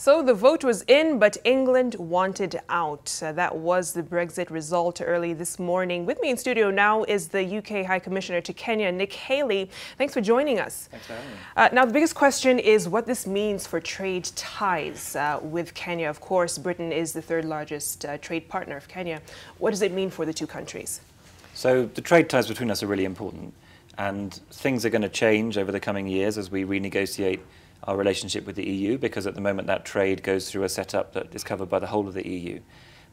So the vote was in, but England wanted out. That was the Brexit result early this morning. With me in studio now is the UK High Commissioner to Kenya, Nick Hailey. Thanks for joining us. Thanks for having me. Now, the biggest question is what this means for trade ties with Kenya. Of course, Britain is the third largest trade partner of Kenya. What does it mean for the two countries? So the trade ties between us are really important, and things are going to change over the coming years as we renegotiate our relationship with the EU, because at the moment that trade goes through a setup that is covered by the whole of the EU.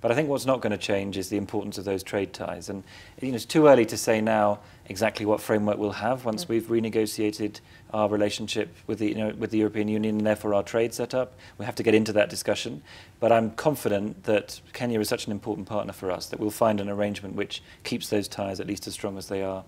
But I think what's not going to change is the importance of those trade ties. And it's too early to say now exactly what framework we'll have once we've renegotiated our relationship with the European Union and therefore our trade setup. We have to get into that discussion. But I'm confident that Kenya is such an important partner for us that we'll find an arrangement which keeps those ties at least as strong as they are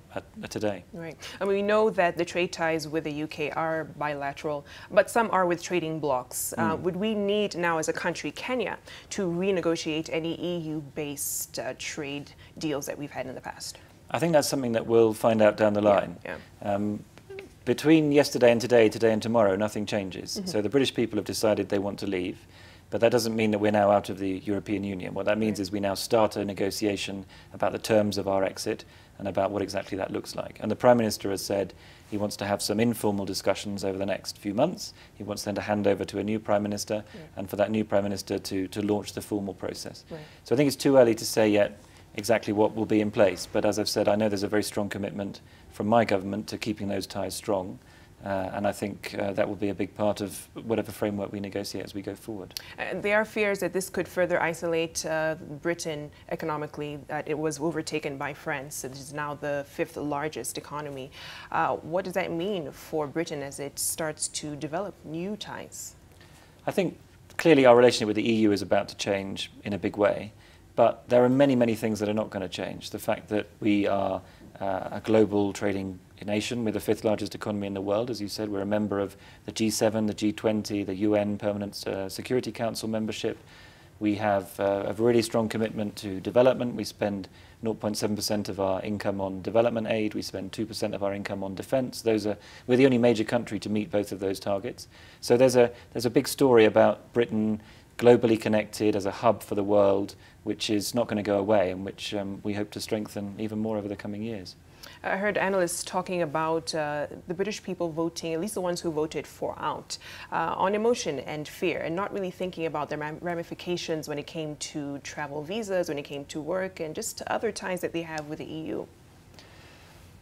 today. Right. And we know that the trade ties with the UK are bilateral, but some are with trading blocs. Would we need now as a country, Kenya, to renegotiate any EU-based trade deals that we've had in the past? I think that's something that we'll find out down the line. Yeah. Between yesterday and today and tomorrow, nothing changes. So the British people have decided they want to leave, but that doesn't mean that we're now out of the European Union. What that means is we now start a negotiation about the terms of our exit and about what exactly that looks like. And the Prime Minister has said he wants to have some informal discussions over the next few months. He wants then to hand over to a new Prime Minister and for that new Prime Minister to launch the formal process. Right. So I think it's too early to say yet exactly what will be in place. But as I've said, I know there's a very strong commitment from my government to keeping those ties strong. And I think that will be a big part of whatever framework we negotiate as we go forward. There are fears that this could further isolate Britain economically, that it was overtaken by France. It is now the fifth largest economy. What does that mean for Britain as it starts to develop new ties? I think clearly our relationship with the EU is about to change in a big way. But there are many, many things that are not going to change. The fact that we are a global trading nation with the fifth largest economy in the world, as you said, we're a member of the G7, the G20, the UN Permanent Security Council membership. We have a really strong commitment to development. We spend 0.7% of our income on development aid. We spend 2% of our income on defence. We're the only major country to meet both of those targets. So there's a big story about Britain globally connected as a hub for the world, which is not going to go away and which we hope to strengthen even more over the coming years. I heard analysts talking about the British people voting, at least the ones who voted for out, on emotion and fear, and not really thinking about their ramifications when it came to travel visas, when it came to work, and just other ties that they have with the EU.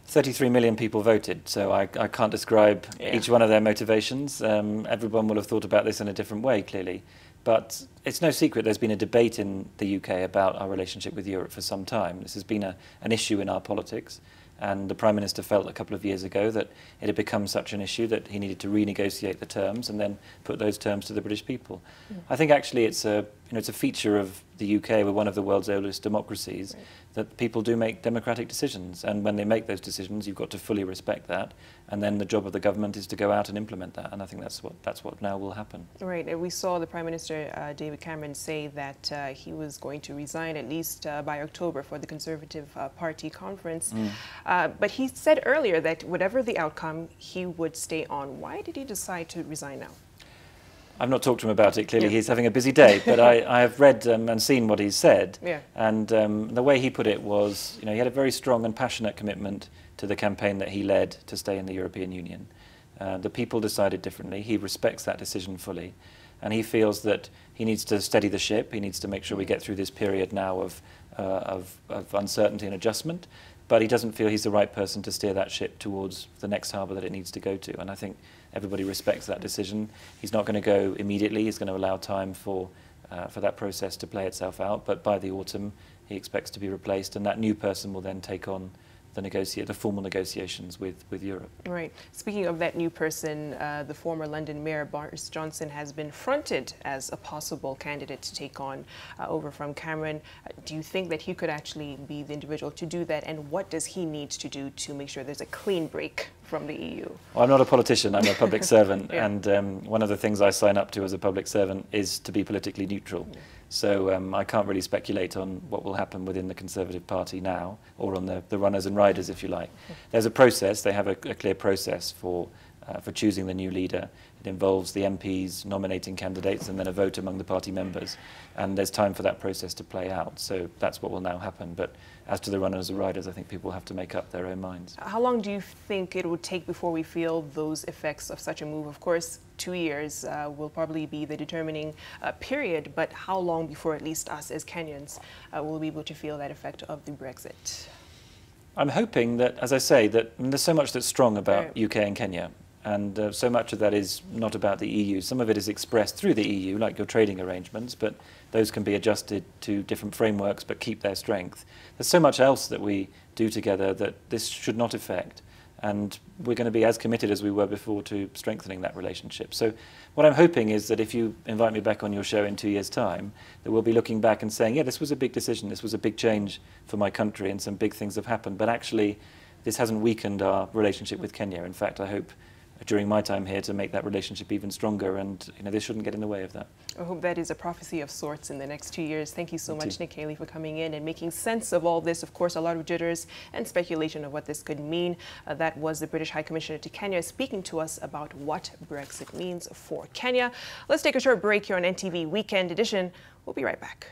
33 million people voted, so I can't describe each one of their motivations. Everyone will have thought about this in a different way, clearly. But it's no secret there's been a debate in the UK about our relationship with Europe for some time. This has been an issue in our politics, and the Prime Minister felt a couple of years ago that it had become such an issue that he needed to renegotiate the terms and then put those terms to the British people. I think actually it's a feature of the UK, we're one of the world's oldest democracies, that people do make democratic decisions, and when they make those decisions you've got to fully respect that, and then the job of the government is to go out and implement that, and I think that's what now will happen. Right, and we saw the Prime Minister David Cameron say that he was going to resign at least by October for the Conservative Party conference, but he said earlier that whatever the outcome he would stay on. Why did he decide to resign now? I've not talked to him about it. Clearly, he's having a busy day. But I have read and seen what he's said. And the way he put it was, he had a very strong and passionate commitment to the campaign that he led to stay in the European Union. The people decided differently. He respects that decision fully. And he feels that he needs to steady the ship. He needs to make sure we get through this period now of uncertainty and adjustment. But he doesn't feel he's the right person to steer that ship towards the next harbour that it needs to go to. And I think everybody respects that decision. He's not going to go immediately. He's going to allow time for that process to play itself out. But by the autumn, he expects to be replaced, and that new person will then take on the formal negotiations with Europe. Right. Speaking of that new person, the former London Mayor Boris Johnson has been fronted as a possible candidate to take on over from Cameron. Do you think that he could actually be the individual to do that, and what does he need to do to make sure there's a clean break from the EU? Well, I'm not a politician, I'm a public servant, and one of the things I sign up to as a public servant is to be politically neutral. So I can't really speculate on what will happen within the Conservative Party now, or on the runners and riders, if you like. There's a process. They have a clear process for choosing the new leader. It involves the MPs nominating candidates and then a vote among the party members. And there's time for that process to play out. So that's what will now happen. But as to the runners and riders, I think people have to make up their own minds. How long do you think it would take before we feel those effects of such a move? Of course, 2 years will probably be the determining period, but how long before at least us as Kenyans will be able to feel that effect of the Brexit? I'm hoping that, as I say, that there's so much that's strong about UK and Kenya. And so much of that is not about the EU. Some of it is expressed through the EU, like your trading arrangements, but those can be adjusted to different frameworks but keep their strength. There's so much else that we do together that this should not affect. And we're going to be as committed as we were before to strengthening that relationship. So what I'm hoping is that if you invite me back on your show in 2 years' time, that we'll be looking back and saying, yeah, this was a big decision, this was a big change for my country and some big things have happened. But actually, this hasn't weakened our relationship with Kenya. In fact, I hope during my time here to make that relationship even stronger, and this shouldn't get in the way of that. I hope that is a prophecy of sorts in the next 2 years. Thank you so much, Nick Hailey, for coming in and making sense of all this. Of course, a lot of jitters and speculation of what this could mean. That was the British High Commissioner to Kenya speaking to us about what Brexit means for Kenya. Let's take a short break here on NTV Weekend Edition. We'll be right back.